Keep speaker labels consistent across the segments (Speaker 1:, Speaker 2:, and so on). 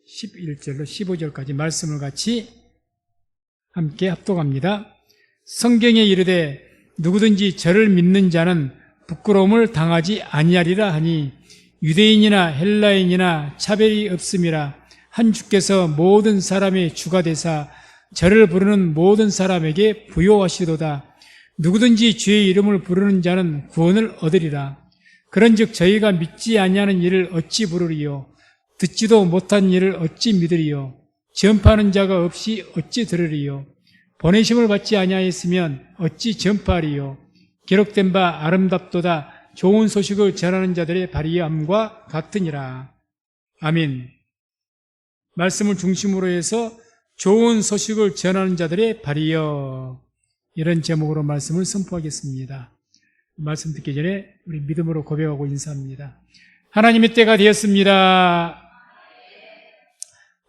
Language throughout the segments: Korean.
Speaker 1: 11절로 15절까지 말씀을 같이 함께 합독합니다. 성경에 이르되 누구든지 저를 믿는 자는 부끄러움을 당하지 아니하리라 하니 유대인이나 헬라인이나 차별이 없음이라. 한 주께서 모든 사람의 주가 되사 저를 부르는 모든 사람에게 부요하시도다. 누구든지 주의 이름을 부르는 자는 구원을 얻으리라. 그런즉 저희가 믿지 아니하는 일을 어찌 부르리요? 듣지도 못한 일을 어찌 믿으리요? 전파하는 자가 없이 어찌 들으리요? 보내심을 받지 아니하였으면 어찌 전파하리요? 기록된 바 아름답도다. 좋은 소식을 전하는 자들의 발의함과 같으니라. 아멘. 말씀을 중심으로 해서 좋은 소식을 전하는 자들의 발의여, 이런 제목으로 말씀을 선포하겠습니다. 말씀 듣기 전에 우리 믿음으로 고백하고 인사합니다. 하나님의 때가 되었습니다.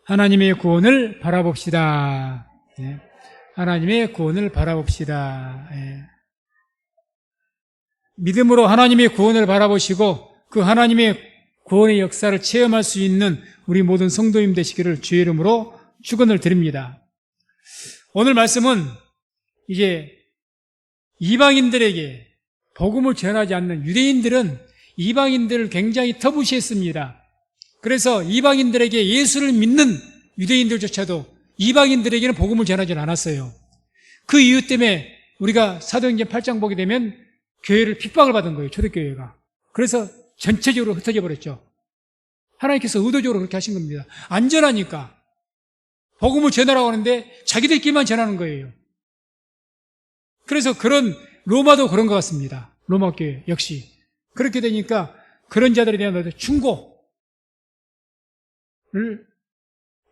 Speaker 1: 하나님의 구원을 바라봅시다. 네. 하나님의 구원을 바라봅시다. 네. 믿음으로 하나님의 구원을 바라보시고 그 하나님의 구원의 역사를 체험할 수 있는 우리 모든 성도님 되시기를 주의 이름으로 축원을 드립니다. 오늘 말씀은 이제 이방인들에게 복음을 전하지 않는 유대인들은 이방인들을 굉장히 터부시했습니다. 그래서 이방인들에게 예수를 믿는 유대인들조차도 이방인들에게는 복음을 전하지 않았어요. 그 이유 때문에 우리가 사도행전 8장 보게 되면 교회를 핍박을 받은 거예요. 초대교회가. 그래서 전체적으로 흩어져 버렸죠. 하나님께서 의도적으로 그렇게 하신 겁니다. 안전하니까 복음을 전하라고 하는데 자기들끼리만 전하는 거예요. 그래서 로마도 그런 것 같습니다. 로마 교회 역시 그렇게 되니까 그런 자들에 대한 충고를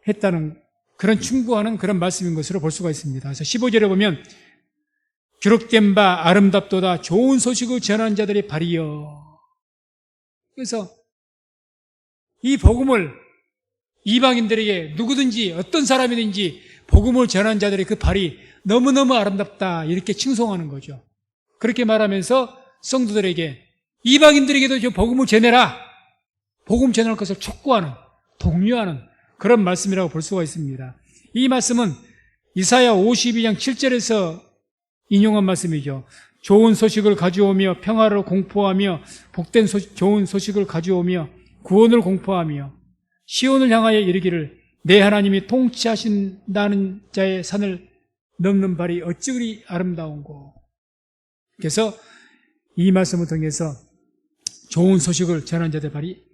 Speaker 1: 했다는, 그런 충고하는 그런 말씀인 것으로 볼 수가 있습니다. 그래서 15절에 보면 기록된 바 아름답도다. 좋은 소식을 전하는 자들의 발이여. 그래서 이 복음을 이방인들에게 누구든지 어떤 사람이든지 복음을 전하는 자들의 그 발이 너무너무 아름답다, 이렇게 칭송하는 거죠. 그렇게 말하면서 성도들에게 이방인들에게도 저 복음을 전해라, 복음 전할 것을 촉구하는, 독려하는 그런 말씀이라고 볼 수가 있습니다. 이 말씀은 이사야 52장 7절에서 인용한 말씀이죠. 좋은 소식을 가져오며 평화를 공포하며 복된 좋은 소식을 가져오며 구원을 공포하며 시온을 향하여 이르기를 내 하나님이 통치하신다는 자의 산을 넘는 발이 어찌 그리 아름다운고. 그래서 이 말씀을 통해서 좋은 소식을 전하는 자들의 발이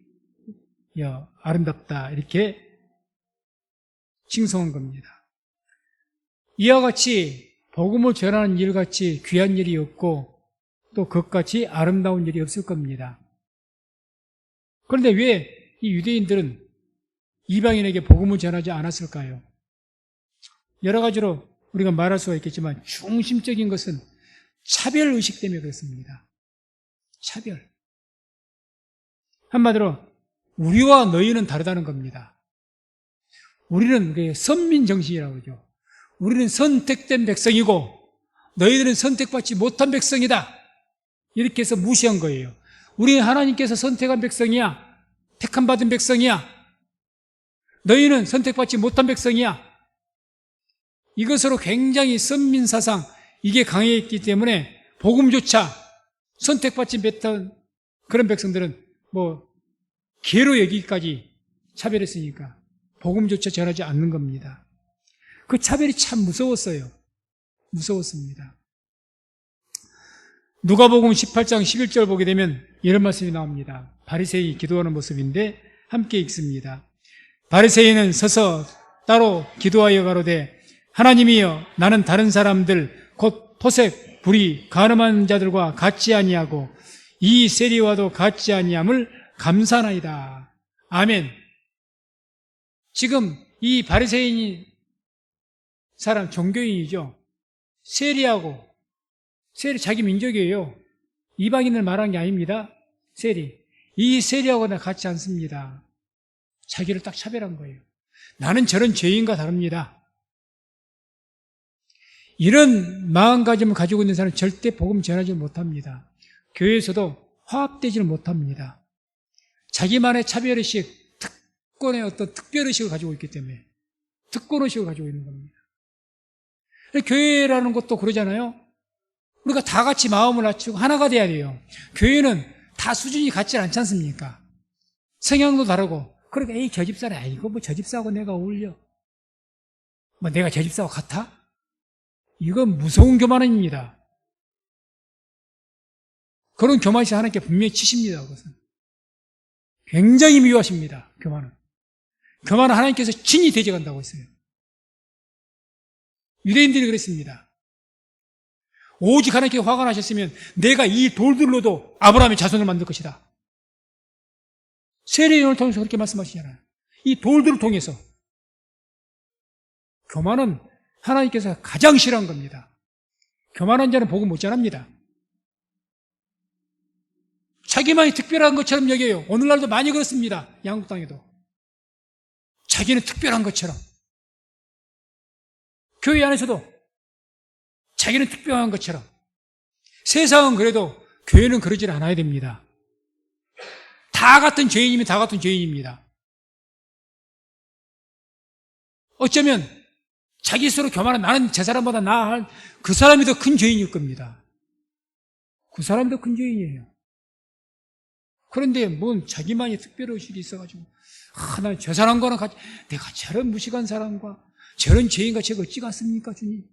Speaker 1: 아름답다, 이렇게 칭송한 겁니다. 이와 같이 복음을 전하는 일같이 귀한 일이 없고 또 그것같이 아름다운 일이 없을 겁니다. 그런데 왜 이 유대인들은 이방인에게 복음을 전하지 않았을까요? 여러 가지로 우리가 말할 수가 있겠지만 중심적인 것은 차별의식 때문에 그렇습니다. 차별. 한마디로 우리와 너희는 다르다는 겁니다. 우리는 선민정신이라고 그러죠. 우리는 선택된 백성이고 너희들은 선택받지 못한 백성이다, 이렇게 해서 무시한 거예요. 우리는 하나님께서 선택한 백성이야, 택함 받은 백성이야. 너희는 선택받지 못한 백성이야. 이것으로 굉장히 선민사상, 이게 강해있기 때문에 복음조차 선택받지 못한 그런 백성들은 개로 여기기까지 차별했으니까 복음조차 전하지 않는 겁니다. 그 차별이 참 무서웠어요. 무서웠습니다. 누가복음 18장 11절 보게 되면 이런 말씀이 나옵니다. 바리새인이 기도하는 모습인데 함께 읽습니다. 바리새인은 서서 따로 기도하여 가로되 하나님이여, 나는 다른 사람들 곧 토색, 불의, 간음한 자들과 같지 아니하고 이 세리와도 같지 아니함을 감사하나이다. 아멘. 지금 이 바리새인이 사람, 종교인이죠. 세리하고, 세리 자기 민족이에요. 이방인을 말한 게 아닙니다. 세리. 이 세리하고는 같지 않습니다. 자기를 딱 차별한 거예요. 나는 저런 죄인과 다릅니다. 이런 마음가짐을 가지고 있는 사람은 절대 복음 전하지 못합니다. 교회에서도 화합되지를 못합니다. 자기만의 차별의식, 특권의 어떤 특별의식을 가지고 있기 때문에 특권의식을 가지고 있는 겁니다. 교회라는 것도 그러잖아요. 우리가 다 같이 마음을 낮추고 하나가 돼야 돼요. 교회는 다 수준이 같지 않지 않습니까? 성향도 다르고, 그러니까 에이 저 집사는 이거 뭐 저 집사하고 내가 어울려, 뭐 내가 저 집사하고 같아? 이건 무서운 교만입니다. 그런 교만이 하나님께 분명히 치십니다. 그것은 굉장히 미워하십니다. 교만은 하나님께서 친히 대적한다고 했어요. 유대인들이 그랬습니다. 오직 하나님께 화가 나셨으면 내가 이 돌들로도 아브라함의 자손을 만들 것이다. 세례요한을 통해서 그렇게 말씀하시잖아요. 이 돌들을 통해서. 교만은 하나님께서 가장 싫어한 겁니다. 교만한 자는 복음 못 전합니다. 자기만이 특별한 것처럼 여겨요. 오늘날도 많이 그렇습니다. 양국 땅에도. 자기는 특별한 것처럼. 교회 안에서도 자기는 특별한 것처럼. 세상은 그래도 교회는 그러질 않아야 됩니다. 다 같은 죄인이면 다 같은 죄인입니다. 어쩌면 자기 스스로 교만한 나는 저 사람보다 나은 그 사람이 더 큰 죄인일 겁니다. 그 사람이 더 큰 죄인이에요. 그런데 뭔 자기만이 특별의식이 있어가지고 난 저 사람과는 같이 내가 저런 무식한 사람과 저런 죄인과 제가 어찌 같습니까 주님?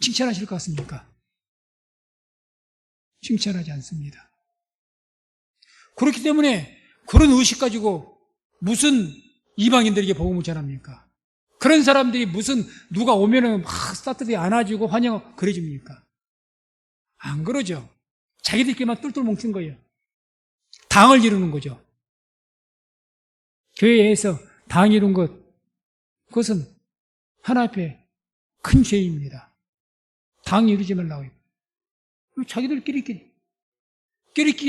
Speaker 1: 칭찬하실 것 같습니까? 칭찬하지 않습니다. 그렇기 때문에 그런 의식 가지고 무슨 이방인들에게 복음을 전합니까? 그런 사람들이 무슨 누가 오면은 막 따뜻하게 안아주고 환영하고 그래줍니까? 안 그러죠. 자기들끼리만 똘똘 뭉친 거예요. 당을 이루는 거죠. 교회에서 당 이룬 것, 그것은 하나님 앞에 큰 죄입니다. 당 이루지 말라고 해요. 자기들끼리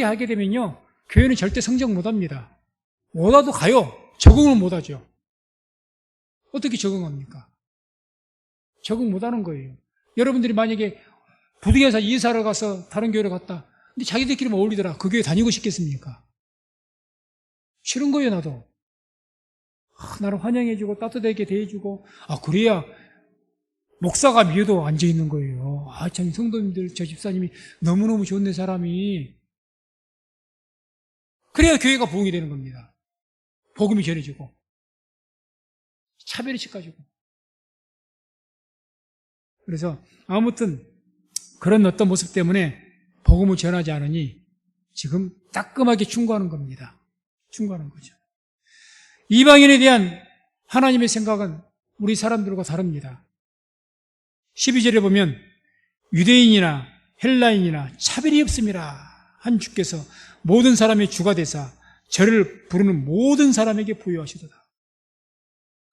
Speaker 1: 하게 되면요, 교회는 절대 성장 못합니다. 못와도 가요. 적응을 못하죠. 어떻게 적응합니까? 적응 못하는 거예요. 여러분들이 만약에 부득이해서 이사를 가서 다른 교회를 갔다. 근데 자기들끼리만 어울리더라. 그 교회 다니고 싶겠습니까? 싫은 거예요, 나도. 나를 환영해주고 따뜻하게 대해주고, 그래야 목사가 미워도 앉아있는 거예요. 참, 성도님들, 저 집사님이 너무너무 좋네, 사람이. 그래야 교회가 부흥이 되는 겁니다. 복음이 전해지고. 차별의식 가지고. 그래서 아무튼 그런 어떤 모습 때문에 복음을 전하지 않으니 지금 따끔하게 충고하는 겁니다. 충고하는 거죠. 이방인에 대한 하나님의 생각은 우리 사람들과 다릅니다. 12절에 보면 유대인이나 헬라인이나 차별이 없음이라 한 주께서 모든 사람의 주가 되사 저를 부르는 모든 사람에게 부여하시도다.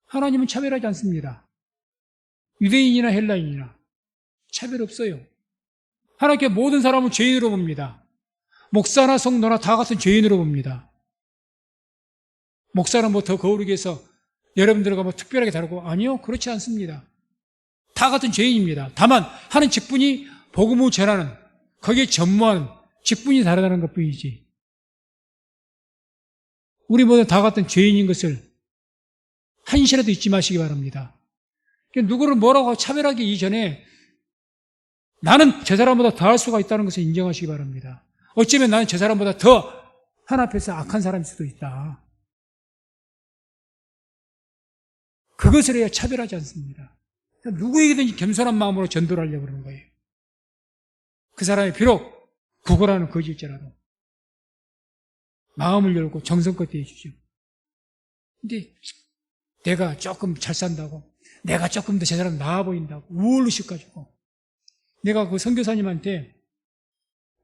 Speaker 1: 하나님은 차별하지 않습니다. 유대인이나 헬라인이나 차별 없어요. 하나님께 모든 사람을 죄인으로 봅니다. 목사나 성도나 다 같은 죄인으로 봅니다. 목사는 뭐 더 거울이기 위해서 여러분들과 뭐 특별하게 다르고, 아니요, 그렇지 않습니다. 다 같은 죄인입니다. 다만 하는 직분이 복음을 전하는, 거기에 전무하는 직분이 다르다는 것뿐이지. 우리 모두 다 같은 죄인인 것을 한시라도 잊지 마시기 바랍니다. 누구를 뭐라고 차별하기 이전에 나는 저 사람보다 더 할 수가 있다는 것을 인정하시기 바랍니다. 어쩌면 나는 저 사람보다 더 하나님 앞에서 악한 사람일 수도 있다. 그것을 해야 차별하지 않습니다. 누구에게든지 겸손한 마음으로 전도를 하려고 그러는 거예요. 그 사람이 비록 구걸하는 거지일지라도 마음을 열고 정성껏 대해주죠. 근데 내가 조금 잘 산다고, 내가 조금 더 저 사람 나아 보인다고 우월의식 가지고, 내가 그 선교사님한테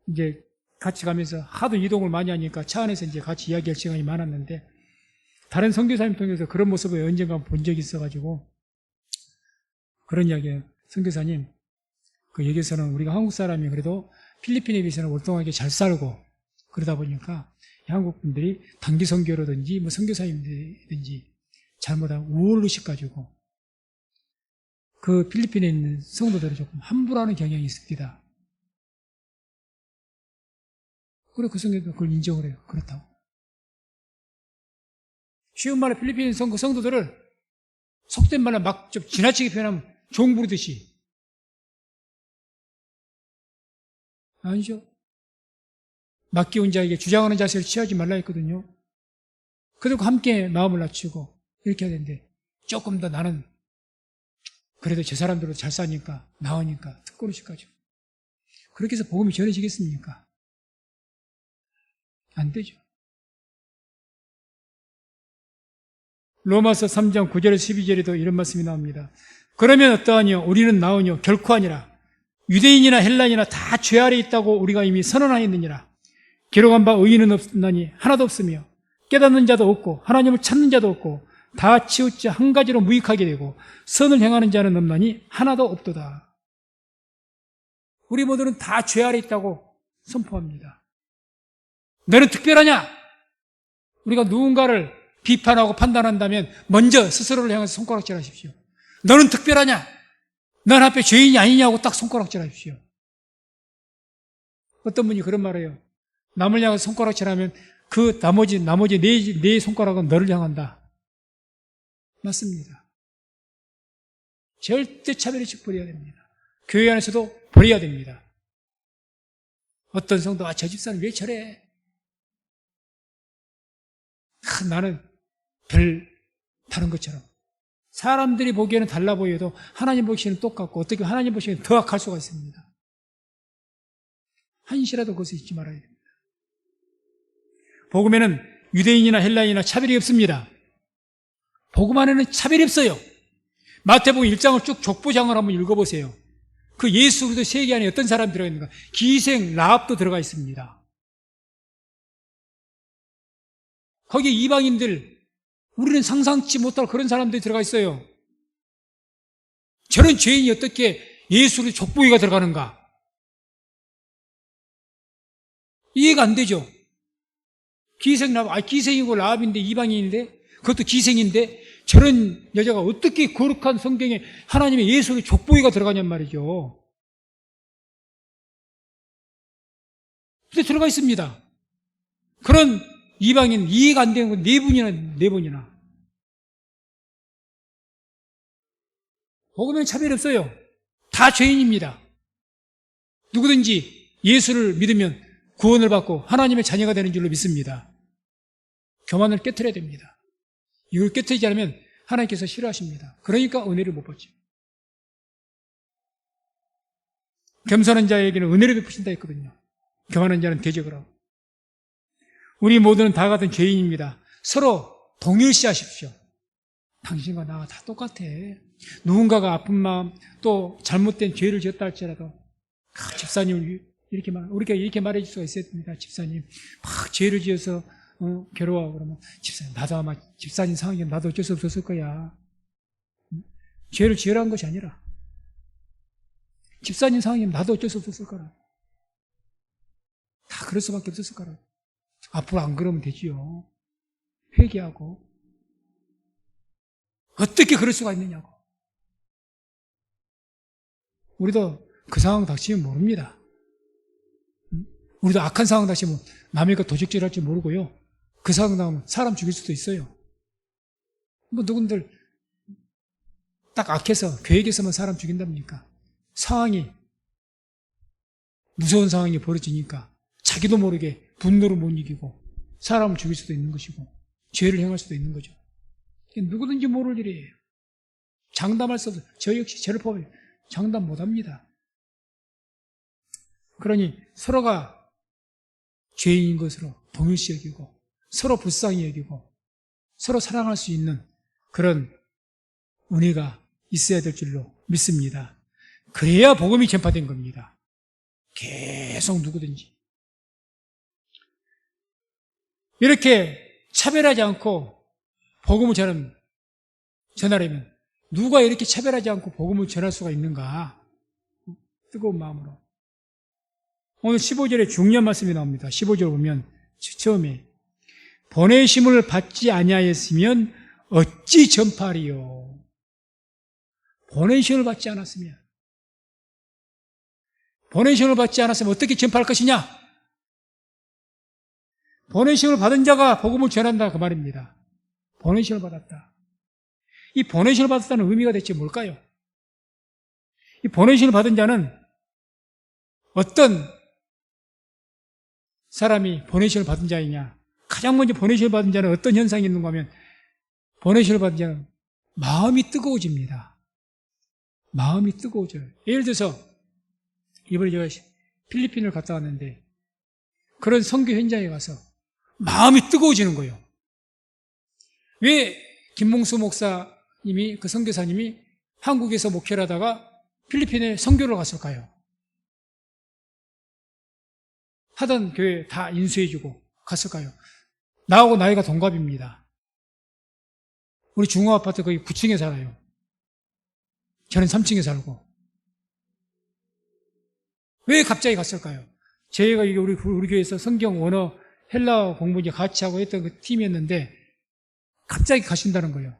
Speaker 1: 이제 같이 가면서 하도 이동을 많이 하니까 차 안에서 이제 같이 이야기할 시간이 많았는데, 다른 선교사님 통해서 그런 모습을 언젠가 본 적이 있어가지고 그런 이야기예요. 선교사님, 그 여기서는 우리가 한국 사람이 그래도 필리핀에 비해서는 월등하게 잘 살고 그러다 보니까 한국 분들이 단기 선교라든지 뭐 선교사님들이든지 잘못하면 우월의식 가지고 그 필리핀에 있는 성도들을 조금 함부로 하는 경향이 있습니다. 그래, 그 성도가 그걸 인정을 해요. 그렇다고. 쉬운 말로 필리핀 성도들을 속된 말로 막 좀 지나치게 표현하면 종 부르듯이. 아니죠. 맡겨온 자에게 주장하는 자세를 취하지 말라 했거든요. 그리고 함께 마음을 낮추고 이렇게 해야 되는데 조금 더 나는 그래도 저 사람들도 잘 사니까 나으니까 특권의식 가지고 그렇게 해서 복음이 전해지겠습니까? 안 되죠. 로마서 3장 9절에서 12절에도 이런 말씀이 나옵니다. 그러면 어떠하뇨? 우리는 나으뇨? 결코 아니라 유대인이나 헬라인이나 다 죄 아래 있다고 우리가 이미 선언하였느니라. 기록한 바 의인은 없나니 하나도 없으며 깨닫는 자도 없고 하나님을 찾는 자도 없고 다 치우쳐 한 가지로 무익하게 되고 선을 행하는 자는 없나니 하나도 없도다. 우리 모두는 다 죄 아래 있다고 선포합니다. 너는 특별하냐? 우리가 누군가를 비판하고 판단한다면 먼저 스스로를 향해서 손가락질 하십시오. 너는 특별하냐? 넌 앞에 죄인이 아니냐고 딱 손가락질 하십시오. 어떤 분이 그런 말을 해요. 남을 향해서 손가락질하면 그 나머지 네 손가락은 너를 향한다. 맞습니다. 절대 차별의식 버려야 됩니다. 교회 안에서도 버려야 됩니다. 어떤 성도가 저 집사는 왜 저래? 나는 별 다른 것처럼 사람들이 보기에는 달라 보여도 하나님 보시기에는 똑같고 어떻게 하나님 보시기에는 더 악할 수가 있습니다. 한시라도 그것을 잊지 말아야 됩니다. 복음에는 유대인이나 헬라인이나 차별이 없습니다. 복음 안에는 차별이 없어요. 마태복음 1장을 쭉 족보장을 한번 읽어보세요. 그 예수 그리스도 세계 안에 어떤 사람이 들어가 있는가? 기생 라합도 들어가 있습니다. 거기에 이방인들, 우리는 상상치 못할 그런 사람들이 들어가 있어요. 저런 죄인이 어떻게 예수를 족보기가 들어가는가? 이해가 안 되죠. 기생이고 라합인데 이방인인데 그것도 기생인데 저런 여자가 어떻게 거룩한 성경에 하나님의 예수의 족보기가 들어가냔 말이죠. 근데 들어가 있습니다. 그런 이방인 이해가 안 되는 건 네 번이나. 복음에는 차별이 없어요. 다 죄인입니다. 누구든지 예수를 믿으면 구원을 받고 하나님의 자녀가 되는 줄로 믿습니다. 교만을 깨트려야 됩니다. 이걸 깨트리지 않으면 하나님께서 싫어하십니다. 그러니까 은혜를 못 받죠. 겸손한 자에게는 은혜를 베푸신다 했거든요. 교만한 자는 대적을 하고. 우리 모두는 다 같은 죄인입니다. 서로 동일시하십시오. 당신과 나와 다 똑같아. 누군가가 아픈 마음 또 잘못된 죄를 지었다 할지라도 집사님을 우리가 이렇게 말해 줄 수가 있어야 됩니다. 집사님 막 죄를 지어서 괴로워하고 그러면 집사님 나도 아마 집사님 상황이면 나도 어쩔 수 없었을 거야. 죄를 지으라는 것이 아니라 집사님 상황이면 나도 어쩔 수 없었을 거라. 다 그럴 수밖에 없었을 거라. 앞으로 안 그러면 되지요. 회개하고 어떻게 그럴 수가 있느냐고. 우리도 그 상황 닥치면 모릅니다. 우리도 악한 상황 닥치면 남의 것 도적질 할지 모르고요. 그 상황 나오면 사람 죽일 수도 있어요. 누군들 딱 악해서 계획에서만 사람 죽인답니까? 상황이 무서운 상황이 벌어지니까 자기도 모르게 분노를 못 이기고 사람을 죽일 수도 있는 것이고 죄를 행할 수도 있는 거죠. 누구든지 모를 일이에요. 장담할 수 없어요. 저 역시 저를 포함해 장담 못합니다. 그러니 서로가 죄인인 것으로 동일시 여기고 서로 불쌍히 여기고 서로 사랑할 수 있는 그런 은혜가 있어야 될 줄로 믿습니다. 그래야 복음이 전파된 겁니다. 계속 누구든지 이렇게 차별하지 않고 복음을 전하려면 누가 이렇게 차별하지 않고 복음을 전할 수가 있는가? 뜨거운 마음으로. 오늘 15절에 중요한 말씀이 나옵니다. 15절 보면 처음에 보내심을 받지 아니하였으면 어찌 전파하리요? 보내심을 받지 않았으면 어떻게 전파할 것이냐? 보내심을 받은 자가 복음을 전한다 그 말입니다. 보내심을 받았다. 이 보내심을 받았다는 의미가 대체 뭘까요? 이 보내심을 받은 자는 어떤 사람이 보내심을 받은 자이냐? 가장 먼저 보내심을 받은 자는 어떤 현상이 있는가 하면 보내심을 받은 자는 마음이 뜨거워집니다. 마음이 뜨거워져요. 예를 들어서 이번에 제가 필리핀을 갔다 왔는데 그런 선교 현장에 가서 마음이 뜨거워지는 거예요. 왜 김몽수 목사님이 그 선교사님이 한국에서 목회를 하다가 필리핀에 선교를 갔을까요? 하던 교회 다 인수해주고 갔을까요? 나하고 나이가 동갑입니다. 우리 중앙아파트 거기 9층에 살아요. 저는 3층에 살고. 왜 갑자기 갔을까요? 저희가 우리 교회에서 성경 원어 헬라어 공부 이제 같이 하고 했던 그 팀이었는데 갑자기 가신다는 거예요.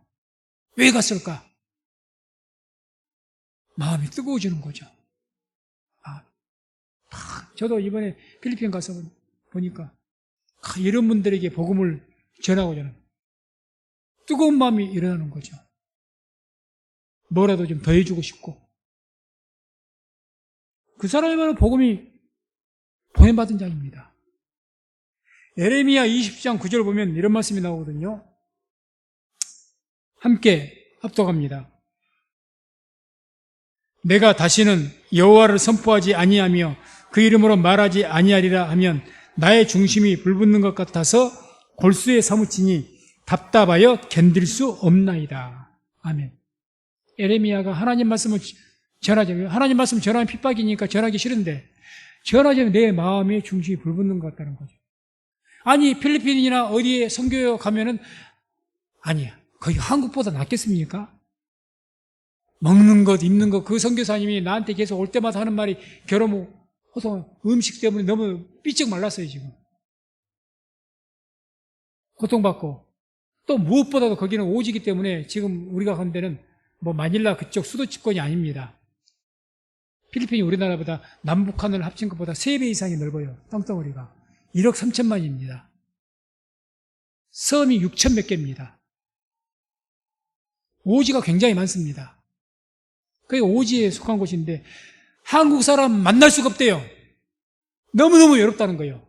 Speaker 1: 왜 갔을까? 마음이 뜨거워지는 거죠. 저도 이번에 필리핀 가서 보니까 이런 분들에게 복음을 전하고자 뜨거운 마음이 일어나는 거죠. 뭐라도 좀 더해주고 싶고 그 사람이 복음이 보내받은 자입니다. 에레미야 20장 9절 보면 이런 말씀이 나오거든요. 함께 합독합니다. 내가 다시는 여호와를 선포하지 아니하며 그 이름으로 말하지 아니하리라 하면 나의 중심이 불붙는 것 같아서 골수에 사무치니 답답하여 견딜 수 없나이다. 아멘. 에레미야가 하나님 말씀을 전하자면 하나님 말씀 전하면 핍박이니까 전하기 싫은데 전하자면 내 마음의 중심이 불붙는 것 같다는 거죠. 아니 필리핀이나 어디에 선교에 가면은 아니야. 거기 한국보다 낫겠습니까? 먹는 것, 입는 것, 그 선교사님이 나한테 계속 올 때마다 하는 말이 결혼 호소 음식 때문에 너무 삐쩍 말랐어요, 지금. 고통받고. 또 무엇보다도 거기는 오지기 때문에 지금 우리가 간 데는 뭐 마닐라 그쪽 수도권이 아닙니다. 필리핀이 우리나라보다 남북한을 합친 것보다 3배 이상이 넓어요, 땅덩어리가. 1억 3천만입니다. 섬이 6천 몇 개입니다. 오지가 굉장히 많습니다. 그게 오지에 속한 곳인데 한국 사람 만날 수가 없대요. 너무너무 외롭다는 거예요.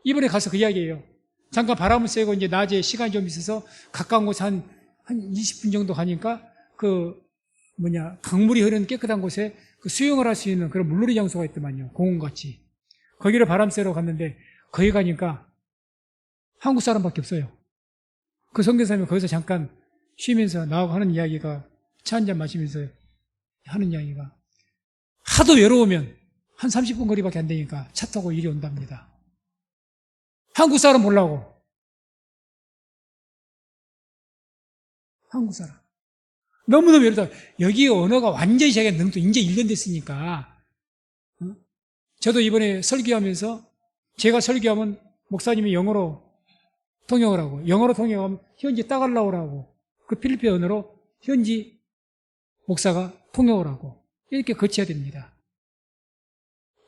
Speaker 1: 이번에 가서 그 이야기예요. 잠깐 바람을 쐬고 이제 낮에 시간이 좀 있어서 가까운 곳에 한 20분 정도 가니까 강물이 흐르는 깨끗한 곳에 그 수영을 할 수 있는 그런 물놀이 장소가 있더만요. 공원같이. 거기를 바람 쐬러 갔는데 거기 가니까 한국 사람밖에 없어요. 그 선교사님이 거기서 잠깐 쉬면서 나하고 하는 이야기가 차 한잔 마시면서 하는 이야기가 하도 외로우면 한 30분 거리밖에 안 되니까 차 타고 이리 온답니다. 한국 사람 보려고. 한국 사람. 너무너무 외롭다. 여기 언어가 완전히 제가 능도 이제 1년 됐으니까. 저도 이번에 설교하면서 제가 설교하면 목사님이 영어로 통역을 하고 영어로 통역하면 현지 따갈라오라고 그 필리핀 언어로 현지 목사가 통역을 하고 이렇게 거쳐야 됩니다.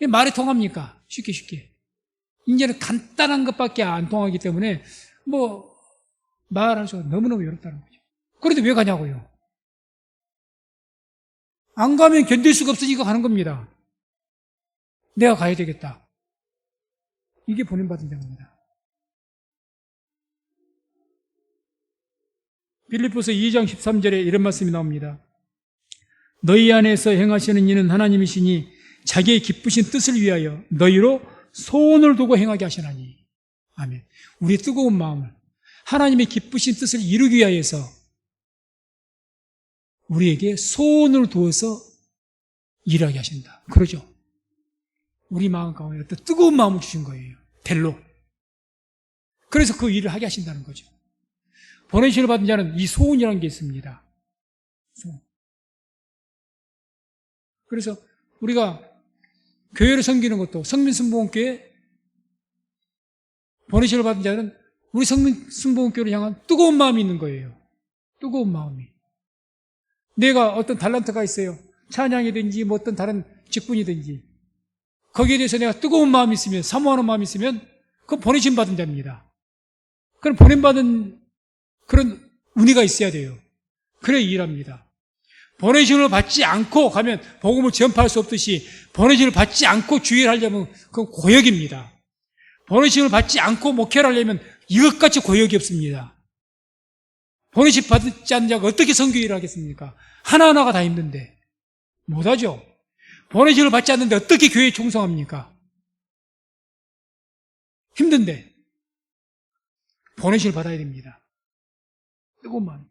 Speaker 1: 말이 통합니까? 쉽게. 이제는 간단한 것밖에 안 통하기 때문에 말할 수가 너무너무 외롭다는 거죠. 그런데 왜 가냐고요? 안 가면 견딜 수가 없으니까 가는 겁니다. 내가 가야 되겠다. 이게 보냄받은 자입니다. 빌립보서 2장 13절에 이런 말씀이 나옵니다. 너희 안에서 행하시는 이는 하나님이시니 자기의 기쁘신 뜻을 위하여 너희로 소원을 두고 행하게 하시나니. 아멘. 우리의 뜨거운 마음을 하나님의 기쁘신 뜻을 이루기 위하여서 우리에게 소원을 두어서 일하게 하신다. 그러죠. 우리 마음 가운데 어떤 뜨거운 마음을 주신 거예요. 델로. 그래서 그 일을 하게 하신다는 거죠. 보내심을 받은 자는 이 소원이라는 게 있습니다. 소원. 그래서 우리가 교회를 섬기는 것도 성민순복음교회 보내심을 받은 자는 우리 성민순복음교회를 향한 뜨거운 마음이 있는 거예요. 뜨거운 마음이. 내가 어떤 달란트가 있어요. 찬양이든지 어떤 다른 직분이든지 거기에 대해서 내가 뜨거운 마음이 있으면 사모하는 마음이 있으면 그건 보내심 받은 자입니다. 그럼 보냄받은 그런 은혜가 있어야 돼요. 그래 일합니다. 보내심을 받지 않고 가면 복음을 전파할 수 없듯이 보내심을 받지 않고 주의를 하려면 그건 고역입니다. 보내심을 받지 않고 목회를 하려면 이것같이 고역이 없습니다. 보내심 받지 않는 자가 어떻게 선교 일을 하겠습니까? 하나하나가 다 힘든데 못하죠. 보내심을 받지 않는데 어떻게 교회에 충성합니까? 힘든데 보내심을 받아야 됩니다. 뜨거운 마음.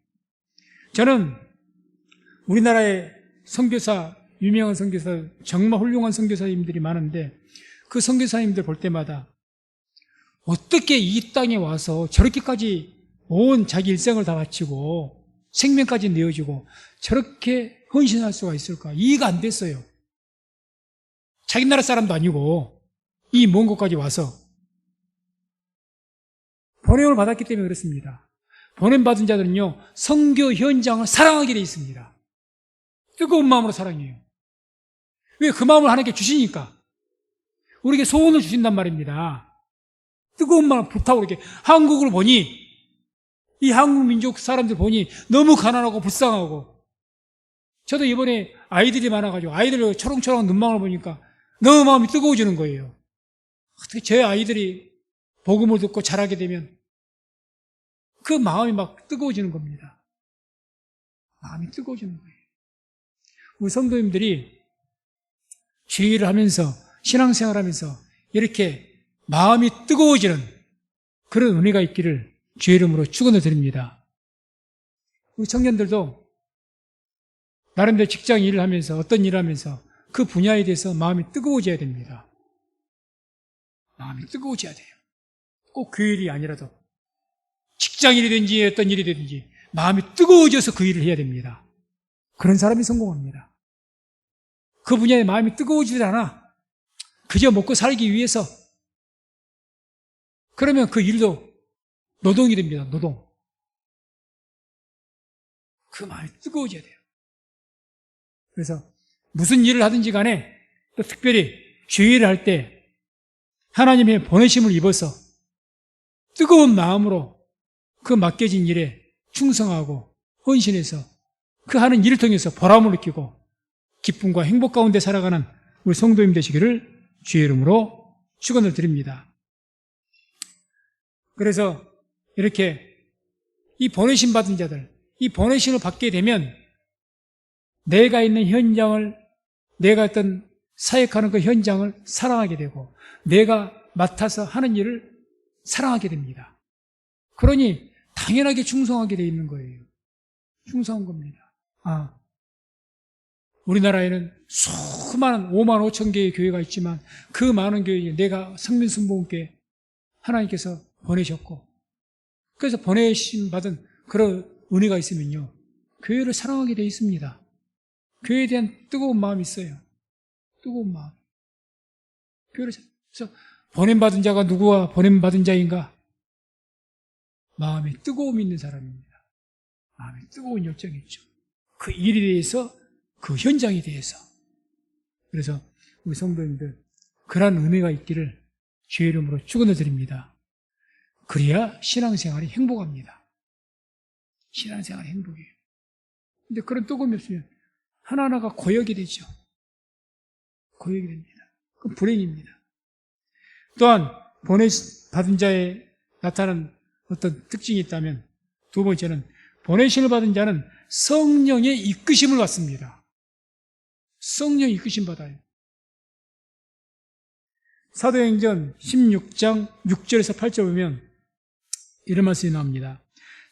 Speaker 1: 저는 우리나라의 선교사, 유명한 선교사, 정말 훌륭한 선교사님들이 많은데 그 선교사님들 볼 때마다 어떻게 이 땅에 와서 저렇게까지 온 자기 일생을 다 바치고 생명까지 내어주고 저렇게 헌신할 수가 있을까? 이해가 안 됐어요. 자기 나라 사람도 아니고 이 먼 곳까지 와서 보냄을 받았기 때문에 그렇습니다. 보냄받은 자들은요, 선교 현장을 사랑하게 돼 있습니다. 뜨거운 마음으로 사랑해요. 왜? 그 마음을 하나님께 주시니까. 우리에게 소원을 주신단 말입니다. 뜨거운 마음 불타고 이렇게 한국을 보니, 이 한국 민족 사람들 보니 너무 가난하고 불쌍하고, 저도 이번에 아이들이 많아가지고 아이들 초롱초롱한 눈망울 보니까 너무 마음이 뜨거워지는 거예요. 어떻게 제 아이들이 복음을 듣고 자라게 되면 그 마음이 막 뜨거워지는 겁니다. 마음이 뜨거워지는 거예요. 우리 성도님들이 주의를 하면서 신앙생활 하면서 이렇게 마음이 뜨거워지는 그런 은혜가 있기를 주의 이름으로 축원을 드립니다. 우리 청년들도 나름대로 직장 일을 하면서 어떤 일을 하면서 그 분야에 대해서 마음이 뜨거워져야 됩니다. 마음이 뜨거워져야 돼요. 꼭 교회 일이 아니라도 직장 일이든지 어떤 일이 되든지 마음이 뜨거워져서 그 일을 해야 됩니다. 그런 사람이 성공합니다. 그 분야에 마음이 뜨거워지지 않아. 그저 먹고 살기 위해서. 그러면 그 일도 노동이 됩니다. 노동. 그 마음이 뜨거워져야 돼요. 그래서 무슨 일을 하든지 간에 또 특별히 주의를 할 때 하나님의 보내심을 입어서 뜨거운 마음으로 그 맡겨진 일에 충성하고 헌신해서 그 하는 일을 통해서 보람을 느끼고 기쁨과 행복 가운데 살아가는 우리 성도님 되시기를 주의 이름으로 축원을 드립니다. 그래서 이렇게 이 보내심 받은 자들, 이 보내심을 받게 되면 내가 있는 현장을, 내가 어떤 사역하는 그 현장을 사랑하게 되고 내가 맡아서 하는 일을 사랑하게 됩니다. 그러니 당연하게 충성하게 돼 있는 거예요. 충성한 겁니다. 우리나라에는 수많은 5만 5천 개의 교회가 있지만 그 많은 교회에 내가 성민순복음교회 하나님께서 보내셨고 그래서 보내심 받은 그런 은혜가 있으면요 교회를 사랑하게 돼 있습니다. 교회에 대한 뜨거운 마음이 있어요. 뜨거운 마음. 교회를 그래서 보냄받은 자가 누구와 보냄받은 자인가? 마음에 뜨거움이 있는 사람입니다. 마음에 뜨거운 열정이 있죠. 그 일에 대해서, 그 현장에 대해서. 그래서 우리 성도님들 그러한 은혜가 있기를 주의 이름으로 축원을 드립니다. 그래야 신앙생활이 행복합니다. 신앙생활이 행복해요. 근데 그런 뜨거움이 없으면 하나하나가 고역이 되죠. 고역이 됩니다. 그건 불행입니다. 또한 보내받은 자에 나타나는 어떤 특징이 있다면 두 번째는 보내심을 받은 자는 성령의 이끄심을 받습니다. 성령의 이끄심 받아요. 사도행전 16장 6절에서 8절 보면 이런 말씀이 나옵니다.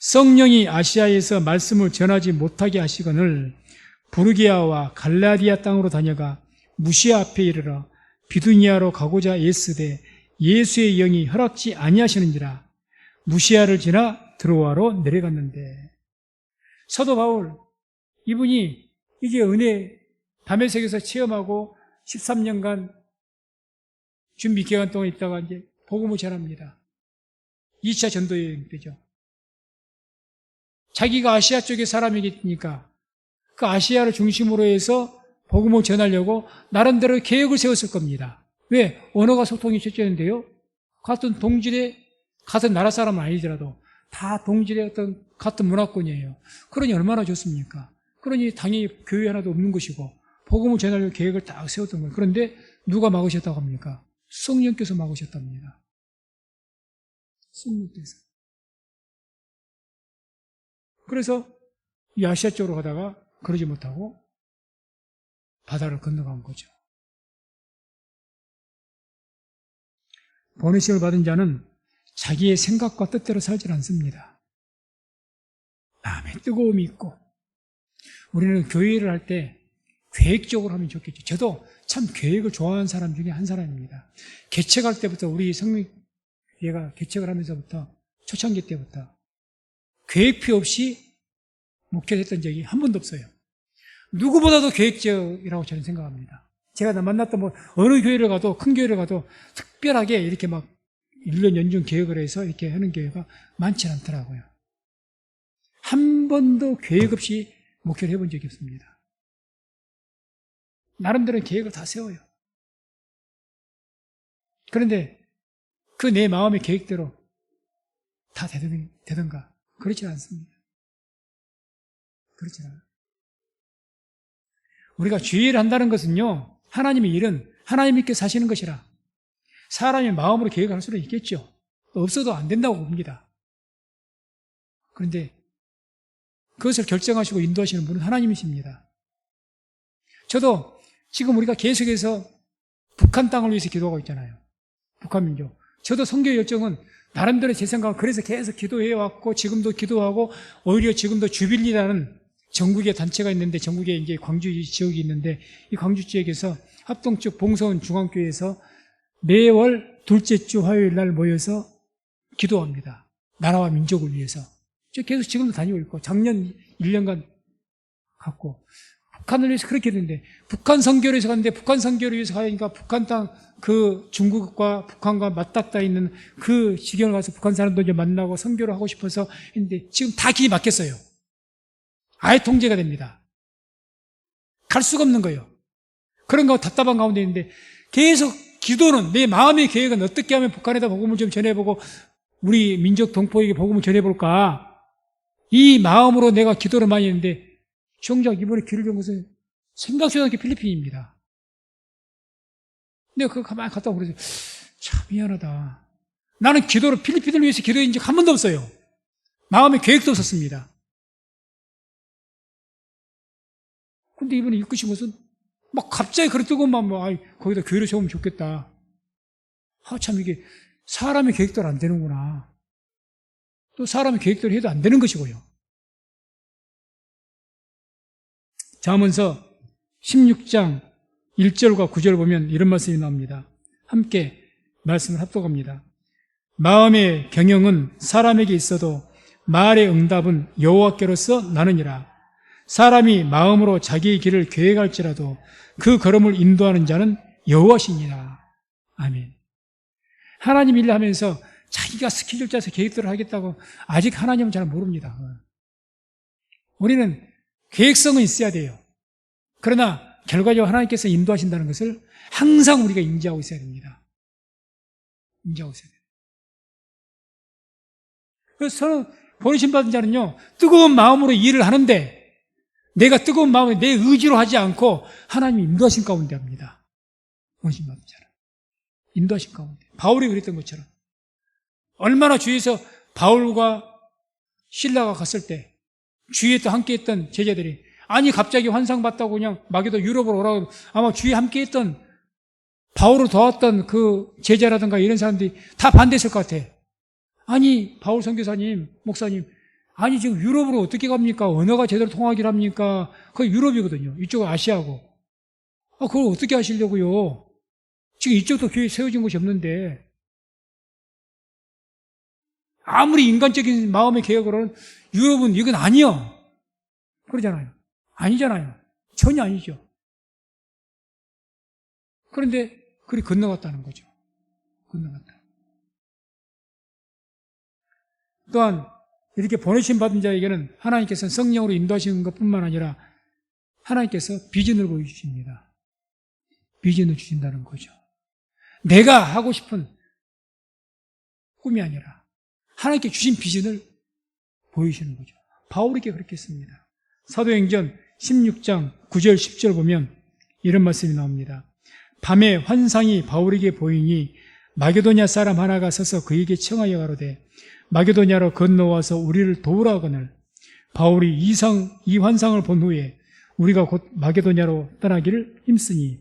Speaker 1: 성령이 아시아에서 말씀을 전하지 못하게 하시거늘 부르기아와 갈라디아 땅으로 다녀가 무시아 앞에 이르러 비두니아로 가고자 애쓰되 예수의 영이 허락지 아니하시는지라 무시아를 지나 드로아로 내려갔는데 사도 바울 이분이 이제 은혜 다메섹에서 체험하고 13년간 준비 기간 동안 있다가 이제 복음을 전합니다. 2차 전도 여행 때죠. 자기가 아시아 쪽의 사람이니까 그 아시아를 중심으로 해서 복음을 전하려고 나름대로 계획을 세웠을 겁니다. 왜? 언어가 소통이 첫째인데요. 같은 동질의 같은 나라 사람은 아니더라도 다 동질의 어떤 같은 문화권이에요. 그러니 얼마나 좋습니까? 그러니 당연히 교회 하나도 없는 것이고 복음을 전하려고 계획을 딱 세웠던 거예요. 그런데 누가 막으셨다고 합니까? 성령께서 막으셨답니다. 성령께서. 그래서 이 아시아 쪽으로 가다가 그러지 못하고 바다를 건너간 거죠. 보내심을 받은 자는 자기의 생각과 뜻대로 살지 않습니다. 마음에 뜨거움이 있고, 우리는 교회를 할 때 계획적으로 하면 좋겠죠. 저도 참 계획을 좋아하는 사람 중에 한 사람입니다. 개척할 때부터, 우리 성명회가 개척을 하면서부터, 초창기 때부터 계획표 없이 목회했던 적이 한 번도 없어요. 누구보다도 계획적이라고 저는 생각합니다. 제가 만났던 어느 교회를 가도, 큰 교회를 가도 특별하게 이렇게 막 1년 연중 계획을 해서 이렇게 하는 교회가 많지 않더라고요. 한 번도 계획 없이 목회를 해본 적이 없습니다. 나름대로 계획을 다 세워요. 그런데 그 내 마음의 계획대로 다 되던가? 그렇지 않습니다. 그렇지 않아요. 우리가 주의를 한다는 것은요, 하나님의 일은 하나님께 사시는 것이라 사람이 마음으로 계획할 수는 있겠죠. 없어도 안 된다고 봅니다. 그런데 그것을 결정하시고 인도하시는 분은 하나님이십니다. 저도 지금 우리가 계속해서 북한 땅을 위해서 기도하고 있잖아요. 북한 민족. 저도 선교 열정은 나름대로 제 생각은 그래서 계속 기도해왔고, 지금도 기도하고, 오히려 지금도 주빌리라는 전국의 단체가 있는데, 전국에 이제 광주 지역이 있는데, 이 광주 지역에서 합동측 봉서원 중앙교회에서 매월 둘째 주 화요일 날 모여서 기도합니다. 나라와 민족을 위해서. 저 계속 지금도 다니고 있고, 작년 1년간 갔고, 북한을 위해서 그렇게 했는데, 북한 선교를 위해서 갔는데, 북한 선교를 위해서 가니까 북한 땅, 그 중국과 북한과 맞닿아 있는 그 지경을 가서 북한 사람도 이제 만나고 선교를 하고 싶어서 했는데, 지금 다 길이 막혔어요. 아예 통제가 됩니다. 갈 수가 없는 거예요. 그런 거 답답한 가운데 있는데, 계속 기도는, 내 마음의 계획은 어떻게 하면 북한에다 복음을 좀 전해보고, 우리 민족 동포에게 복음을 전해볼까? 이 마음으로 내가 기도를 많이 했는데, 정작 이번에 길을 준 것은 생각지도 않게 필리핀입니다. 내가 그거 가만히 갔다 오고 그래서, 참 미안하다. 나는 기도를, 필리핀을 위해서 기도한 적 한 번도 없어요. 마음의 계획도 없었습니다. 근데 이번에 이끄신 것은 막 갑자기 그런 뜨거운 마음, 거기다 교회를 세우면 좋겠다. 참 이게 사람의 계획대로 안 되는구나. 또 사람의 계획대로 해도 안 되는 것이고요. 잠언서 16장 1절과 9절 보면 이런 말씀이 나옵니다. 함께 말씀을 합독합니다. 마음의 경영은 사람에게 있어도 말의 응답은 여호와께로서 나느니라. 사람이 마음으로 자기의 길을 계획할지라도 그 걸음을 인도하는 자는 여호와시니라. 아멘. 하나님 일을 하면서 자기가 스케줄 짜서 계획대로 하겠다고 아직 하나님은 잘 모릅니다. 우리는 계획성은 있어야 돼요. 그러나 결과적으로 하나님께서 인도하신다는 것을 항상 우리가 인지하고 있어야 됩니다. 인지하고 있어야 돼요. 그래서 저는 보내심 받은 자는요, 뜨거운 마음으로 일을 하는데 내가 뜨거운 마음에 내 의지로 하지 않고 하나님이 인도하신 가운데 합니다. 보내심 받은 자는. 인도하신 가운데. 바울이 그랬던 것처럼. 얼마나 주위에서 바울과 실라가 갔을 때 주위에 또 함께 했던 제자들이, 아니 갑자기 환상 봤다고 그냥 마게도 유럽으로 오라고, 아마 주위에 함께 했던 바울을 도왔던 그 제자라든가 이런 사람들이 다 반대했을 것 같아. 아니 바울 선교사님, 목사님, 아니 지금 유럽으로 어떻게 갑니까? 언어가 제대로 통하기를 합니까? 거기 유럽이거든요. 이쪽은 아시아고. 그걸 어떻게 하시려고요? 지금 이쪽도 교회 세워진 곳이 없는데. 아무리 인간적인 마음의 계획으로는 유럽은 이건 아니요. 그러잖아요. 아니잖아요. 전혀 아니죠. 그런데 그리 건너갔다는 거죠. 건너갔다. 또한 이렇게 보내심 받은 자에게는 하나님께서 성령으로 인도하시는 것뿐만 아니라 하나님께서 비전을 보여주십니다. 비전을 주신다는 거죠. 내가 하고 싶은 꿈이 아니라 하나님께 주신 비전을 보이시는 거죠. 바울에게 그렇게 했습니다. 사도행전 16장 9절 10절 보면 이런 말씀이 나옵니다. 밤에 환상이 바울에게 보이니 마게도냐 사람 하나가 서서 그에게 청하여 가로되 마게도냐로 건너와서 우리를 도우라 하거늘 바울이 이 환상을 본 후에 우리가 곧 마게도냐로 떠나기를 힘쓰니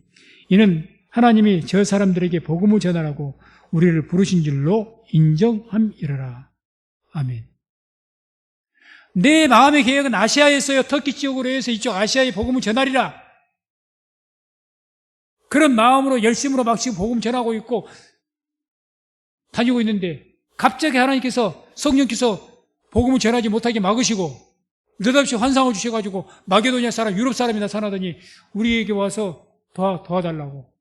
Speaker 1: 이는 하나님이 저 사람들에게 복음을 전하라고 우리를 부르신 줄로 인정함이러라. 아멘. 내 마음의 계획은 아시아에서요, 터키 지역으로 해서 이쪽 아시아에 복음을 전하리라. 그런 마음으로 열심으로 막 지금 복음 전하고 있고 다니고 있는데 갑자기 하나님께서 성령께서 복음을 전하지 못하게 막으시고 느닷없이 환상을 주셔가지고 마게도냐 사람, 유럽 사람이 나타나더니 우리에게 와서 도와달라고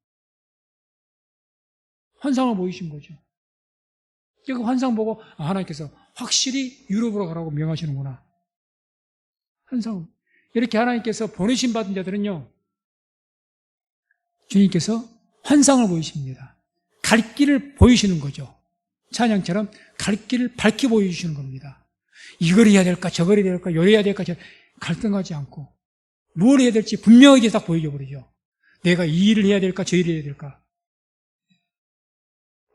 Speaker 1: 환상을 보이신 거죠. 그 환상 보고 하나님께서 확실히 유럽으로 가라고 명하시는구나. 환상. 이렇게 하나님께서 보내신 받은 자들은요, 주님께서 환상을 보이십니다. 갈 길을 보이시는 거죠. 찬양처럼 갈 길을 밝히 보여주시는 겁니다. 이걸 해야 될까, 저걸 해야 될까, 요래 해야 될까, 갈등하지 않고 뭘 해야 될지 분명하게 딱 보여줘 버리죠. 내가 이 일을 해야 될까, 저 일을 해야 될까.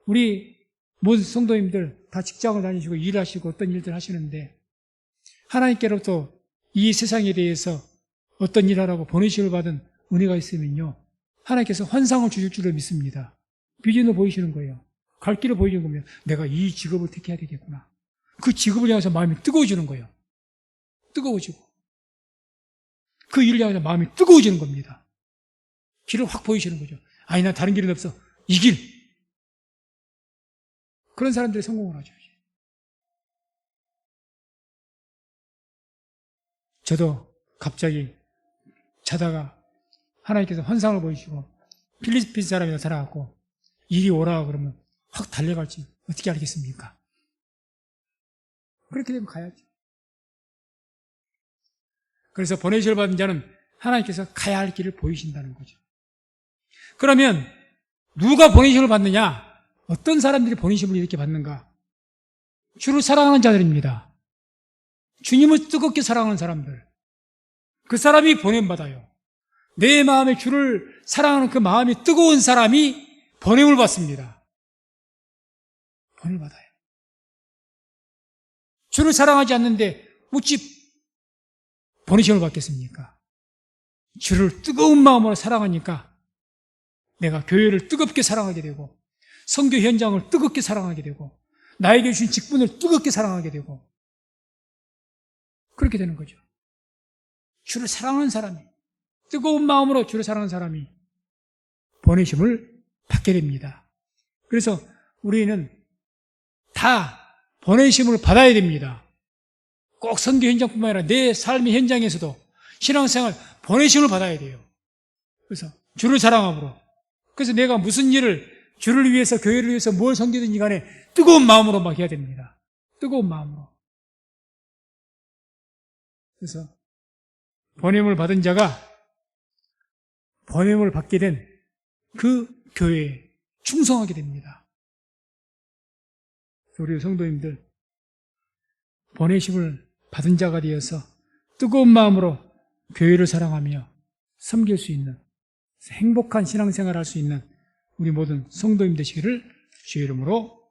Speaker 1: 우리 모든 성도님들 다 직장을 다니시고 일하시고 어떤 일들 하시는데 하나님께로부터 이 세상에 대해서 어떤 일 하라고 보내심을 받은 은혜가 있으면요, 하나님께서 환상을 주실 줄로 믿습니다. 비전을 보이시는 거예요. 갈 길을 보이는 겁니다. 내가 이 직업을 택해야 되겠구나. 그 직업을 향해서 마음이 뜨거워지는 거예요. 뜨거워지고. 그 일을 향해서 마음이 뜨거워지는 겁니다. 길을 확 보이시는 거죠. 아니, 난 다른 길은 없어. 이 길. 그런 사람들이 성공을 하죠. 저도 갑자기 자다가 하나님께서 환상을 보이시고 필리핀 사람이 나타나갖고 이리 오라 그러면 확 달려갈지 어떻게 알겠습니까? 그렇게 되면 가야죠. 그래서 보내심을 받은 자는 하나님께서 가야 할 길을 보이신다는 거죠. 그러면 누가 보내심을 받느냐? 어떤 사람들이 보내심을 이렇게 받는가? 주를 사랑하는 자들입니다. 주님을 뜨겁게 사랑하는 사람들. 그 사람이 보냄받아요. 내 마음에 주를 사랑하는 그 마음이 뜨거운 사람이 보냄을 받습니다. 보냄을 받아요. 주를 사랑하지 않는데 어찌 보내심을 받겠습니까? 주를 뜨거운 마음으로 사랑하니까 내가 교회를 뜨겁게 사랑하게 되고 선교 현장을 뜨겁게 사랑하게 되고 나에게 주신 직분을 뜨겁게 사랑하게 되고 그렇게 되는 거죠. 주를 사랑하는 사람이, 뜨거운 마음으로 주를 사랑하는 사람이 보내심을 받게 됩니다. 그래서 우리는 다 보내심을 받아야 됩니다. 꼭 선교 현장뿐만 아니라 내 삶의 현장에서도 신앙생활 보내심을 받아야 돼요. 그래서 주를 사랑함으로. 그래서 내가 무슨 일을 주를 위해서, 교회를 위해서 뭘 섬기든지 간에 뜨거운 마음으로 막 해야 됩니다. 뜨거운 마음으로. 그래서 보냄을 받은 자가 보냄을 받게 된 그 교회에 충성하게 됩니다. 우리 성도님들 보내심을 받은 자가 되어서 뜨거운 마음으로 교회를 사랑하며 섬길 수 있는 행복한 신앙생활을 할 수 있는 우리 모든 성도님 되시기를 주의 이름으로